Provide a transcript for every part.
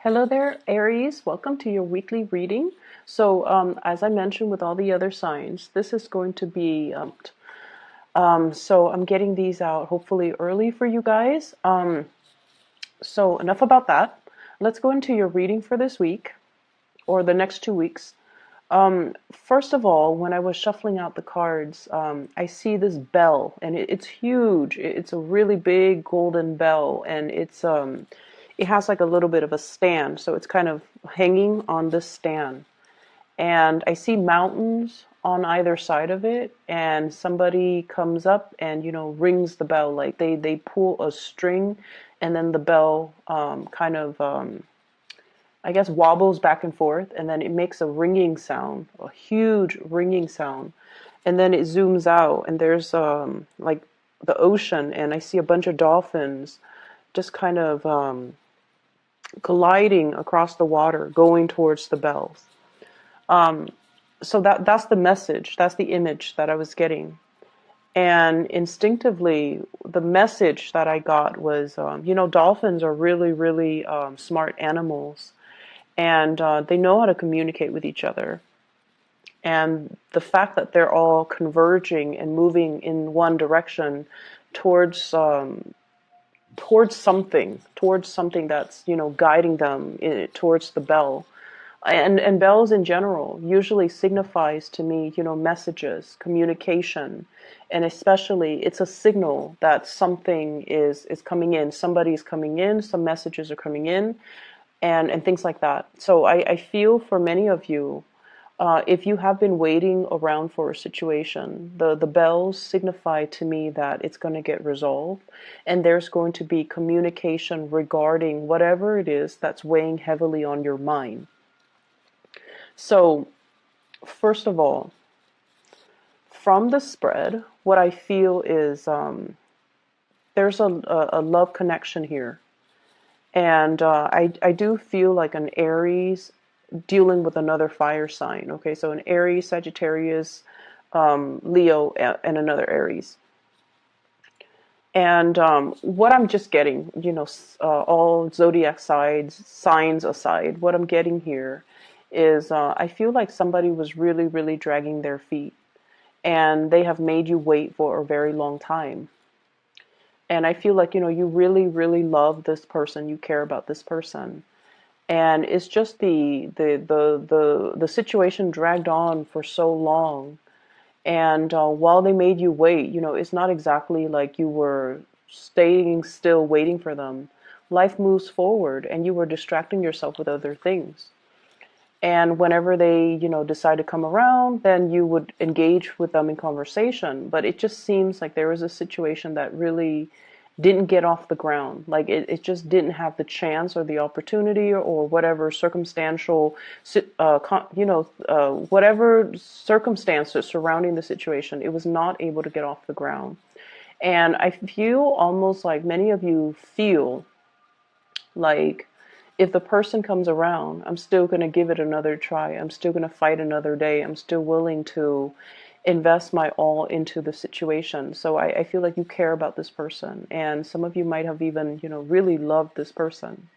Hello there, Aries. Welcome to your weekly reading. So, as I mentioned with all the other signs, this is going to be, so I'm getting these out hopefully early for you guys. So enough about that. Let's go into your reading for this week or the next 2 weeks. First of all, when I was shuffling out the cards, I see this bell, and it's huge. It's a really big golden bell, and it has like a little bit of a stand, so it's kind of hanging on this stand. And I see mountains on either side of it, and somebody comes up and rings the bell, like they pull a string, and then the bell kind of I guess wobbles back and forth, and then it makes a ringing sound, a huge ringing sound. And then it zooms out, and there's like the ocean, and I see a bunch of dolphins just kind of gliding across the water, going towards the bells. So that's the message, that's the image that I was getting. And instinctively, the message that I got was, dolphins are really, really smart animals, and they know how to communicate with each other. And the fact that they're all converging and moving in one direction towards towards something that's guiding them towards the bell. And bells in general usually signifies to me messages, communication, and especially it's a signal that something is coming in, somebody's coming in, some messages are coming in, and things like that. So I feel for many of you, if you have been waiting around for a situation, the bells signify to me that it's going to get resolved, and there's going to be communication regarding whatever it is that's weighing heavily on your mind. So, first of all, from the spread, what I feel is there's a love connection here. And I do feel like an Aries dealing with another fire sign. Okay, so an Aries, Sagittarius, Leo, and another Aries. And what I'm just getting, all zodiac signs aside, what I'm getting here is I feel like somebody was really, really dragging their feet, and they have made you wait for a very long time. And I feel like, you really, really love this person, you care about this person. And it's just the situation dragged on for so long. And while they made you wait, it's not exactly like you were staying still waiting for them. Life moves forward, and you were distracting yourself with other things. And whenever they, decide to come around, then you would engage with them in conversation. But it just seems like there was a situation that really didn't get off the ground. Like it just didn't have the chance or the opportunity or whatever circumstantial, whatever circumstances surrounding the situation, it was not able to get off the ground. And I feel almost like many of you feel like if the person comes around, I'm still going to give it another try. I'm still going to fight another day. I'm still willing to invest my all into the situation. So I feel like you care about this person. And some of you might have even, really loved this person.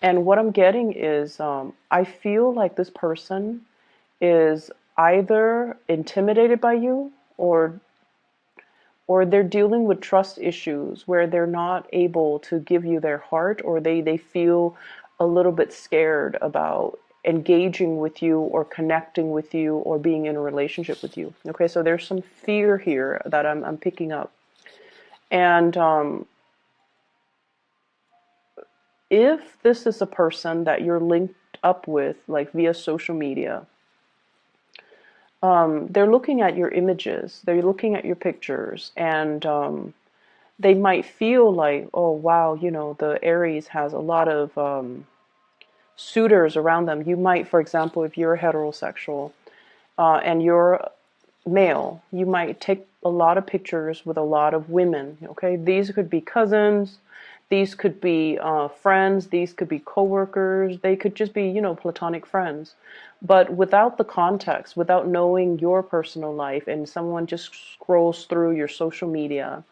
And what I'm getting is I feel like this person is either intimidated by you or they're dealing with trust issues where they're not able to give you their heart, or they feel a little bit scared about engaging with you or connecting with you or being in a relationship with you. Okay, so there's some fear here that I'm picking up. And if this is a person that you're linked up with, like via social media, they're looking at your images, they're looking at your pictures, and they might feel like, oh, wow, the Aries has a lot of suitors around them. You might, for example, if you're heterosexual and you're male, you might take a lot of pictures with a lot of women. Okay, these could be cousins, these could be friends, these could be coworkers, they could just be, platonic friends. But without the context, without knowing your personal life, and someone just scrolls through your social media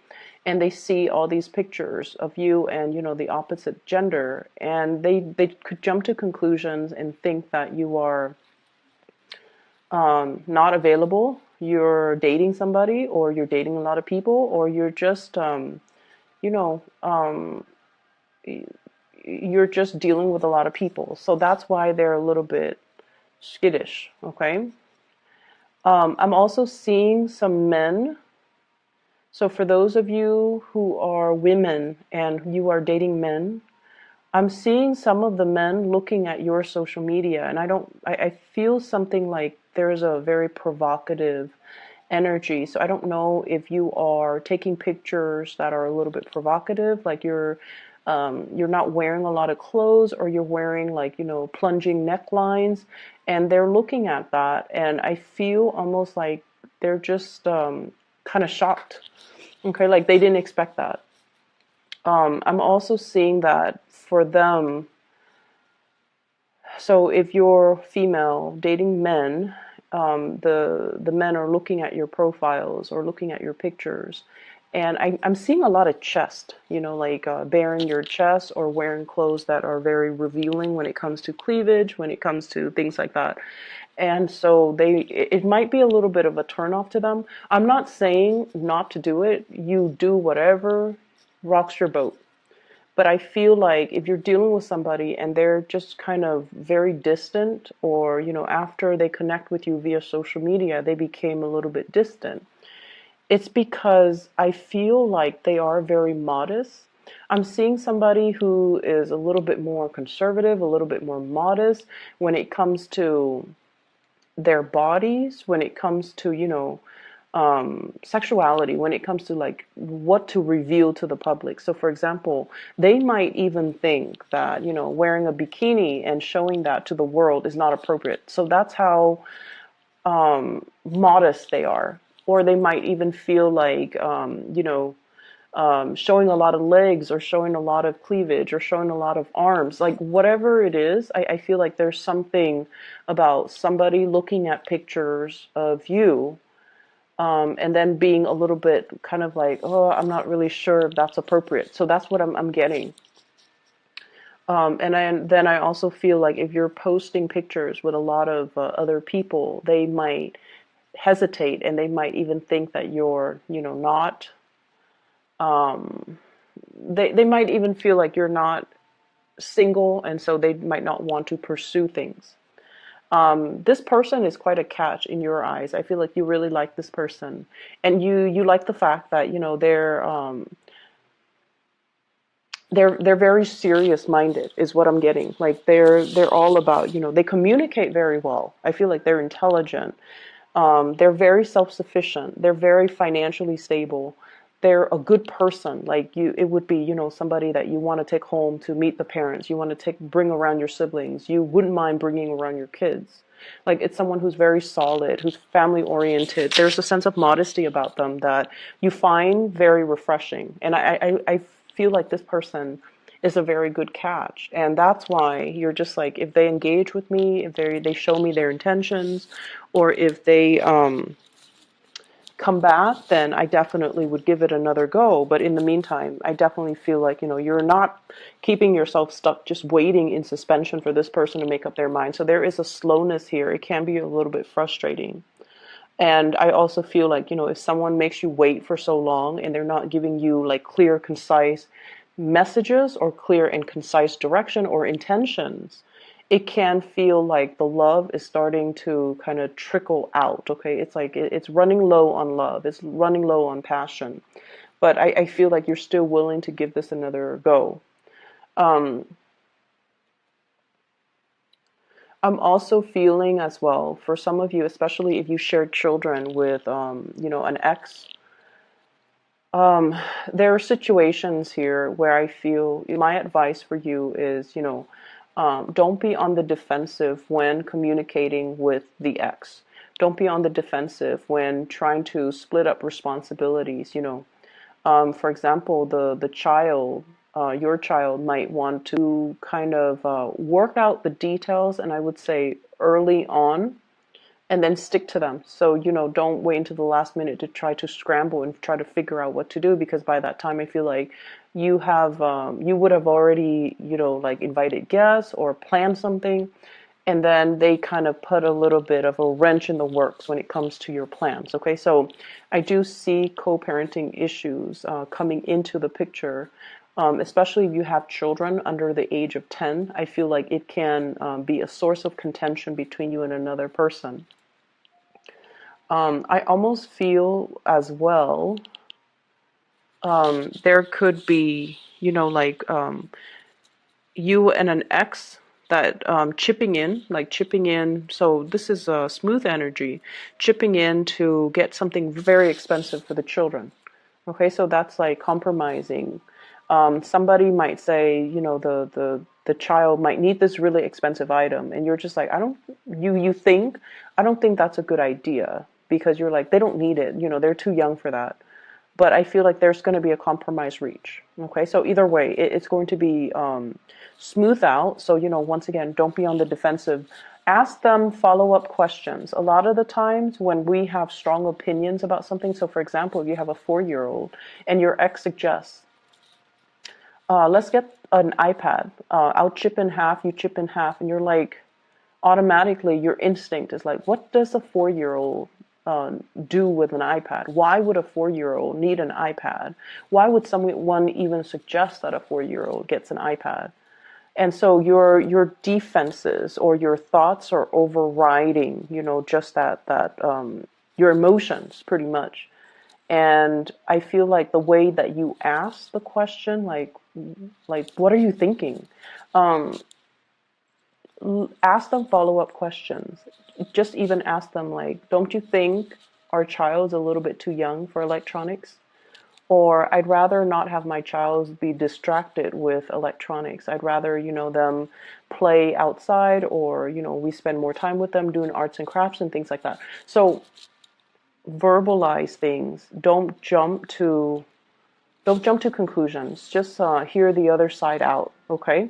and they see all these pictures of you and, you know, the opposite gender, and they could jump to conclusions and think that you are not available, you're dating somebody, or you're dating a lot of people, or you're just you know, you're just dealing with a lot of people. So that's why they're a little bit skittish. Okay. I'm also seeing some men. So for those of you who are women and you are dating men, I'm seeing some of the men looking at your social media, and I feel something like there's a very provocative energy. So I don't know if you are taking pictures that are a little bit provocative, like you're not wearing a lot of clothes, or you're wearing, like, you know, plunging necklines, and they're looking at that, and I feel almost like they're just kind of shocked. Okay, like they didn't expect that. I'm also seeing that for them. So if you're female dating men, the men are looking at your profiles or looking at your pictures, and I'm seeing a lot of chest. You know, like bearing your chest or wearing clothes that are very revealing when it comes to cleavage, when it comes to things like that. And so it might be a little bit of a turnoff to them. I'm not saying not to do it. You do whatever rocks your boat. But I feel like if you're dealing with somebody and they're just kind of very distant, or, you know, after they connect with you via social media, they became a little bit distant, it's because I feel like they are very modest. I'm seeing somebody who is a little bit more conservative, a little bit more modest when it comes to their bodies, when it comes to, you know, sexuality, when it comes to like what to reveal to the public. So for example, they might even think that, you know, wearing a bikini and showing that to the world is not appropriate. So that's how modest they are. Or they might even feel like, you know, showing a lot of legs, or showing a lot of cleavage, or showing a lot of arms, like whatever it is, I feel like there's something about somebody looking at pictures of you, and then being a little bit kind of like, oh, I'm not really sure if that's appropriate. So that's what I'm getting. Then I also feel like if you're posting pictures with a lot of other people, they might hesitate, and they might even think that you're, you know, not. They might even feel like you're not single, and so they might not want to pursue things. This person is quite a catch in your eyes. I feel like you really like this person, and you like the fact that, you know, they're very serious minded is what I'm getting. Like they're all about, you know, they communicate very well. I feel like they're intelligent. They're very self-sufficient. They're very financially stable. They're a good person. Like you, it would be, you know, somebody that you want to take home to meet the parents. You want to bring around your siblings. You wouldn't mind bringing around your kids. Like it's someone who's very solid, who's family oriented. There's a sense of modesty about them that you find very refreshing. And I feel like this person is a very good catch. And that's why you're just like, if they engage with me, if they show me their intentions, or if they come back, then I definitely would give it another go. But in the meantime, I definitely feel like, you know, you're not keeping yourself stuck just waiting in suspension for this person to make up their mind. So there is a slowness here. It can be a little bit frustrating. And I also feel like, you know, if someone makes you wait for so long and they're not giving you like clear, concise messages, or clear and concise direction or intentions, it can feel like the love is starting to kind of trickle out. Okay. It's like it's running low on love, it's running low on passion. But I feel like you're still willing to give this another go. Um, I'm also feeling as well, for some of you, especially if you share children with, you know, an ex. There are situations here where I feel my advice for you is, you know, don't be on the defensive when communicating with the ex. Don't be on the defensive when trying to split up responsibilities. You know, for example, the child, your child might want to kind of work out the details, and I would say early on, and then stick to them. So, don't wait until the last minute to try to scramble and try to figure out what to do, because by that time I feel like you would have already, like invited guests or planned something, and then they kind of put a little bit of a wrench in the works when it comes to your plans. Okay, so I do see co-parenting issues coming into the picture, especially if you have children under the age of 10. I feel like it can be a source of contention between you and another person. I almost feel as well, there could be, like you and an ex that chipping in. So this is a smooth energy, chipping in to get something very expensive for the children. Okay, so that's like compromising. Somebody might say, the child might need this really expensive item, and you're just like, I don't think that's a good idea, because you're like, they don't need it. They're too young for that. But I feel like there's going to be a compromise reach. Okay, so either way, it's going to be smooth out. So, once again, don't be on the defensive. Ask them follow-up questions. A lot of the times when we have strong opinions about something, so for example, if you have a 4-year-old and your ex suggests, let's get an iPad. I'll chip in half, you chip in half, and you're like, automatically your instinct is like, what does a 4-year-old do with an iPad? Why would a 4-year-old need an iPad? Why would someone even suggest that a 4-year-old gets an iPad? And so your defenses or your thoughts are overriding, just that your emotions pretty much. And I feel like the way that you ask the question, like what are you thinking? Um, Ask them follow-up questions. Just even ask them like, don't you think our child's a little bit too young for electronics? Or I'd rather not have my child be distracted with electronics. I'd rather, them play outside, or, we spend more time with them doing arts and crafts and things like that. So verbalize things. Don't jump to conclusions. Just hear the other side out, okay?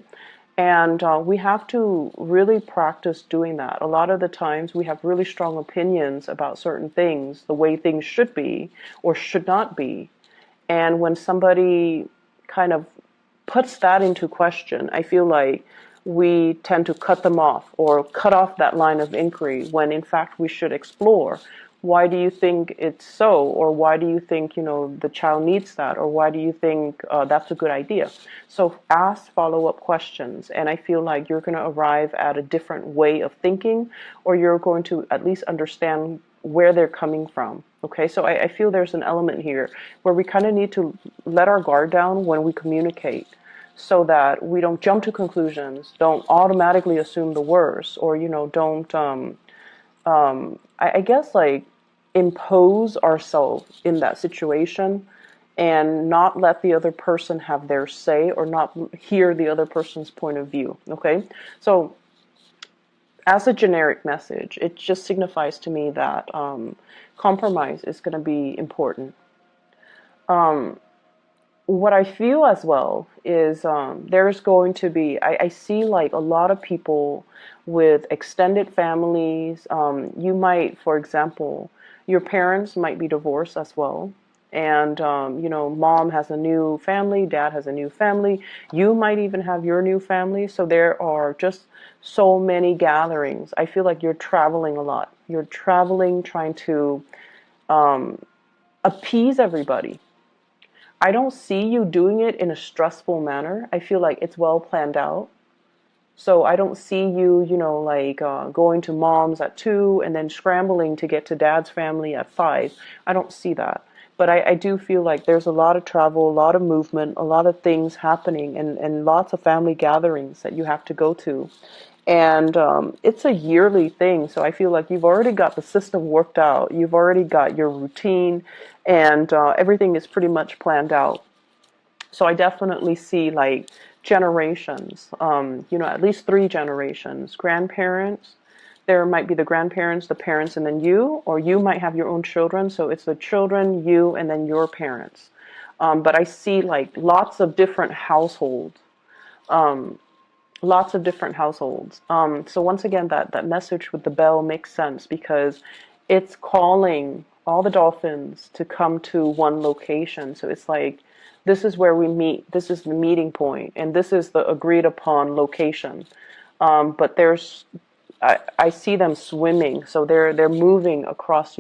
And we have to really practice doing that. A lot of the times we have really strong opinions about certain things, the way things should be or should not be. And when somebody kind of puts that into question, I feel like we tend to cut them off or cut off that line of inquiry, when in fact we should explore. Why do you think it's so? Or why do you think, the child needs that? Or why do you think that's a good idea? So ask follow-up questions. And I feel like you're going to arrive at a different way of thinking, or you're going to at least understand where they're coming from. Okay, so I feel there's an element here where we kind of need to let our guard down when we communicate, so that we don't jump to conclusions, don't automatically assume the worst, or, don't, I guess, like, impose ourselves in that situation and not let the other person have their say, or not hear the other person's point of view. Okay, so as a generic message, it just signifies to me that compromise is going to be important. Um, what I feel as well is there's going to be, I see like a lot of people with extended families. You might, for example, your parents might be divorced as well. And, mom has a new family, dad has a new family. You might even have your new family. So there are just so many gatherings. I feel like you're traveling a lot. You're traveling, trying to appease everybody. I don't see you doing it in a stressful manner. I feel like it's well planned out. So I don't see you, like going to mom's at 2 and then scrambling to get to dad's family at 5. I don't see that. But I do feel like there's a lot of travel, a lot of movement, a lot of things happening, and lots of family gatherings that you have to go to. And it's a yearly thing. So I feel like you've already got the system worked out. You've already got your routine, and everything is pretty much planned out. So I definitely see like generations, at least 3 generations, grandparents. There might be the grandparents, the parents, and then you, or you might have your own children. So it's the children, you, and then your parents. But I see like lots of different households. lots of different households. So once again, that message with the bell makes sense because it's calling all the dolphins to come to one location. So it's like, this is where we meet. This is the meeting point, and this is the agreed upon location. But I see them swimming, so they're moving across,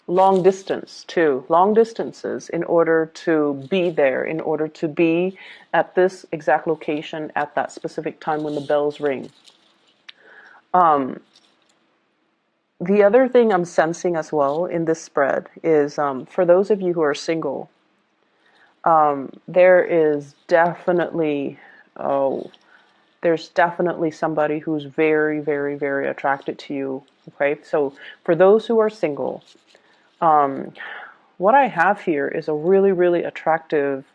long distance too, long distances in order to be there, in order to be at this exact location at that specific time when the bells ring. Um, the other thing I'm sensing as well in this spread is for those of you who are single, there is definitely, oh, there's definitely somebody who's very, very, very attracted to you. Okay, so for those who are single, what I have here is a really, really attractive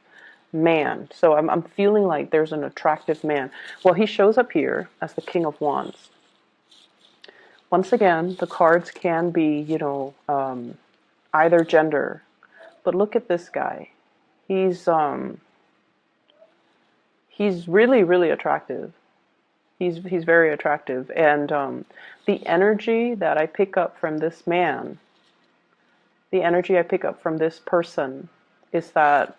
man. So I'm feeling like there's an attractive man. Well, he shows up here as the King of Wands. Once again, the cards can be, either gender. But look at this guy. He's really, really attractive. He's very attractive, and the energy that I pick up from this man, the energy I pick up from this person, is that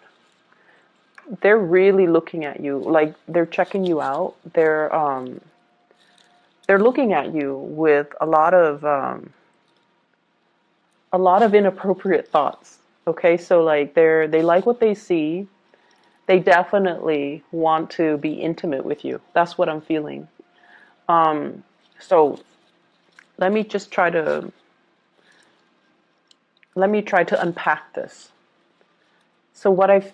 they're really looking at you, like they're checking you out. They're looking at you with a lot of inappropriate thoughts. Okay, so like they like what they see. They definitely want to be intimate with you. That's what I'm feeling. So let me just try to unpack this. So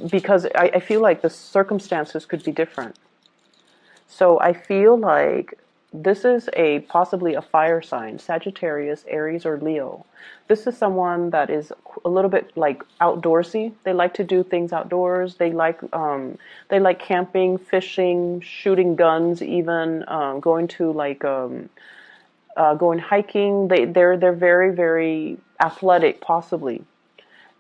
because I feel like the circumstances could be different. So I feel like this is possibly a fire sign, Sagittarius, Aries, or Leo. This is someone that is a little bit like outdoorsy. They like to do things outdoors. They like camping, fishing, shooting guns, even going to going hiking. They're very, very athletic, possibly,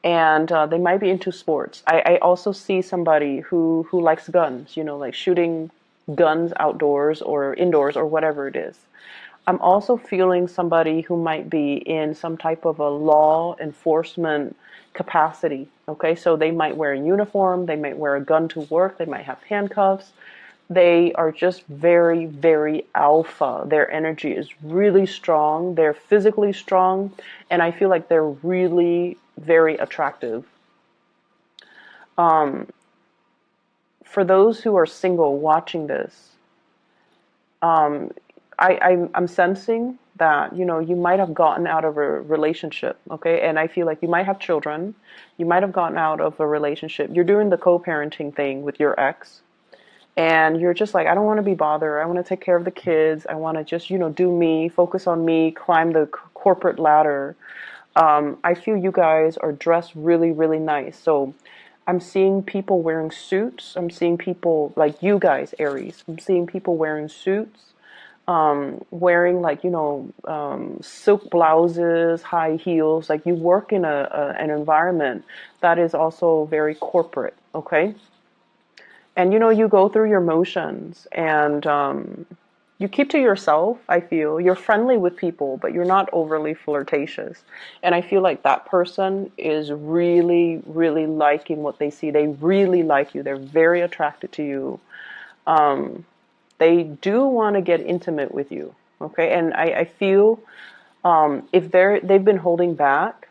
and they might be into sports. I also see somebody who likes guns, like shooting guns outdoors or indoors or whatever it is. I'm also feeling somebody who might be in some type of a law enforcement capacity. Okay, so they might wear a uniform, they might wear a gun to work, they might have handcuffs. They are just very, very alpha. Their energy is really strong. They're physically strong. And I feel like they're really very attractive. For those who are single watching this, I'm sensing that, you might have gotten out of a relationship, okay? And I feel like you might have children. You might have gotten out of a relationship. You're doing the co-parenting thing with your ex. And you're just like, I don't want to be bothered. I want to take care of the kids. I want to just, do me, focus on me, climb the corporate ladder. I feel you guys are dressed really, really nice. So I'm seeing people wearing suits. I'm seeing people like you guys, Aries. I'm seeing people wearing suits, wearing silk blouses, high heels. Like you work in an environment that is also very corporate. Okay. And you go through your motions, and you keep to yourself. I feel you're friendly with people, but you're not overly flirtatious. And I feel like that person is really, really liking what they see. They really like you. They're very attracted to you. They do want to get intimate with you. Okay, and I feel if they've been holding back,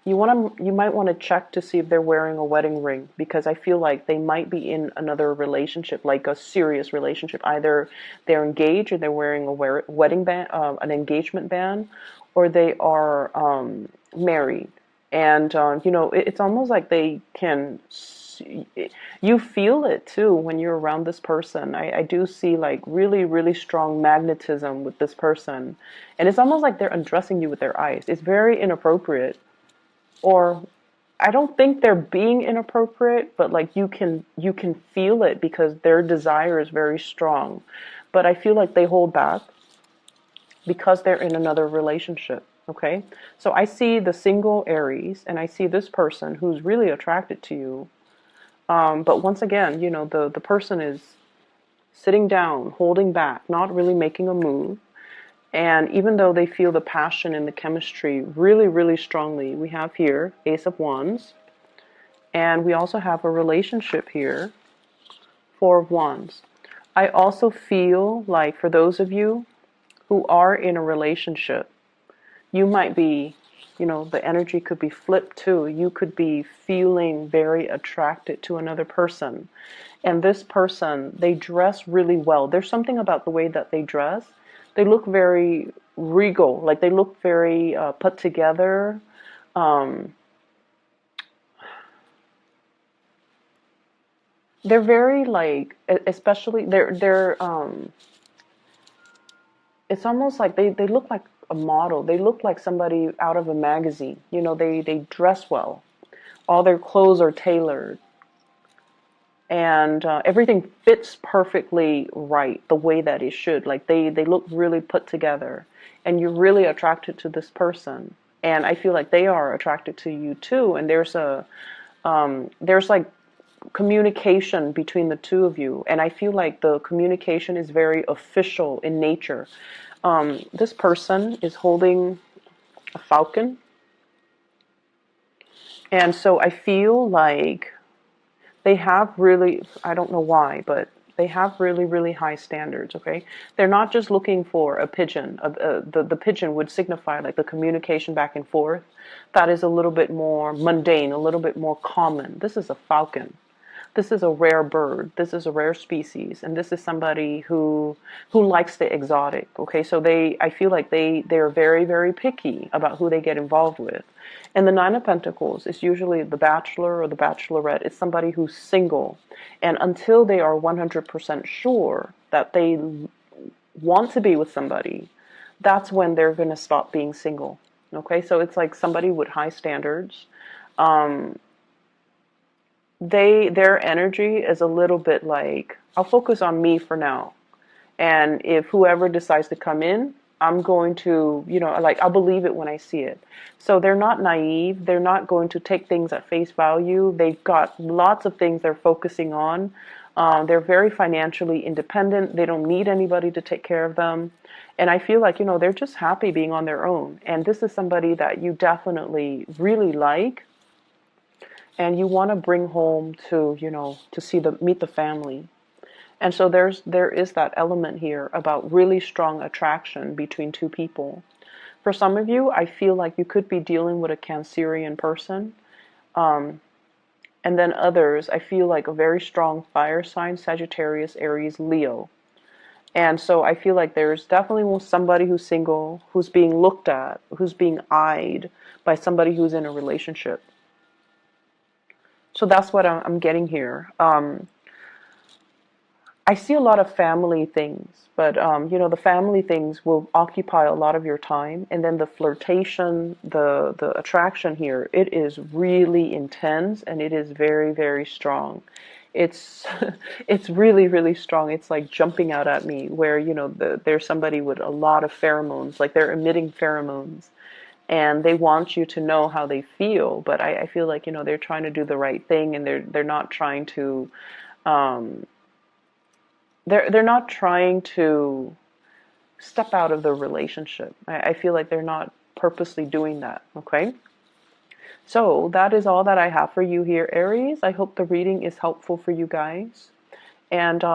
you might want to check to see if they're wearing a wedding ring, because I feel like they might be in another relationship, like a serious relationship. Either they're engaged, or they're wearing a wedding band, an engagement band, or they are married. And it's almost like they can. You feel it too when you're around this person. I do see like really, really strong magnetism with this person, and it's almost like they're undressing you with their eyes. It's very inappropriate. Or I don't think they're being inappropriate, but like you can feel it because their desire is very strong. But I feel like they hold back because they're in another relationship. Okay, so I see the single Aries, and I see this person who's really attracted to you. But once again, the person is sitting down, holding back, not really making a move. And even though they feel the passion and the chemistry really, really strongly, we have here Ace of Wands. And we also have a relationship here, Four of Wands. I also feel like for those of you who are in a relationship, you might be, the energy could be flipped too. You could be feeling very attracted to another person. And this person, they dress really well. There's something about the way that they dress. They look very regal, like they look very put together. Um, they're very like, especially it's almost like they look like a model. They look like somebody out of a magazine. They dress well. All their clothes are tailored. And everything fits perfectly right the way that it should. Like they look really put together. And you're really attracted to this person. And I feel like they are attracted to you too. And there's like communication between the two of you. And I feel like the communication is very official in nature. This person is holding a falcon. And so I feel like they have really, I don't know why, but they have really, really high standards, okay? They're not just looking for a pigeon. The pigeon would signify like the communication back and forth. That is a little bit more mundane, a little bit more common. This is a falcon. This is a rare bird. This is a rare species, and this is somebody who likes the exotic. Okay, so I feel like they're very, very picky about who they get involved with. And the Nine of Pentacles is usually the bachelor or the bachelorette. It's somebody who's single, and until they are 100% sure that they want to be with somebody, that's when they're going to stop being single. Okay, so it's like somebody with high standards. Um, their energy is a little bit like, I'll focus on me for now, and if whoever decides to come in, I'm going to, like, I'll believe it when I see it. So they're not naive. They're not going to take things at face value. They've got lots of things they're focusing on. They're very financially independent. They don't need anybody to take care of them. And I feel like, they're just happy being on their own. And this is somebody that you definitely really like, and you want to bring home to, to meet the family. And so there is that element here about really strong attraction between two people. For some of you, I feel like you could be dealing with a Cancerian person. And then others, I feel like a very strong fire sign, Sagittarius, Aries, Leo. And so I feel like there's definitely somebody who's single, who's being looked at, who's being eyed by somebody who's in a relationship. So that's what I'm getting here. I see a lot of family things, but the family things will occupy a lot of your time, and then the flirtation, the attraction here, it is really intense, and it is very, very strong. It's it's really, really strong. It's like jumping out at me, where there's somebody with a lot of pheromones, like they're emitting pheromones, and they want you to know how they feel. But I feel like they're trying to do the right thing, and they're not trying to. Um, they're not trying to step out of the relationship. I feel like they're not purposely doing that, okay? So that is all that I have for you here, Aries. I hope the reading is helpful for you guys. And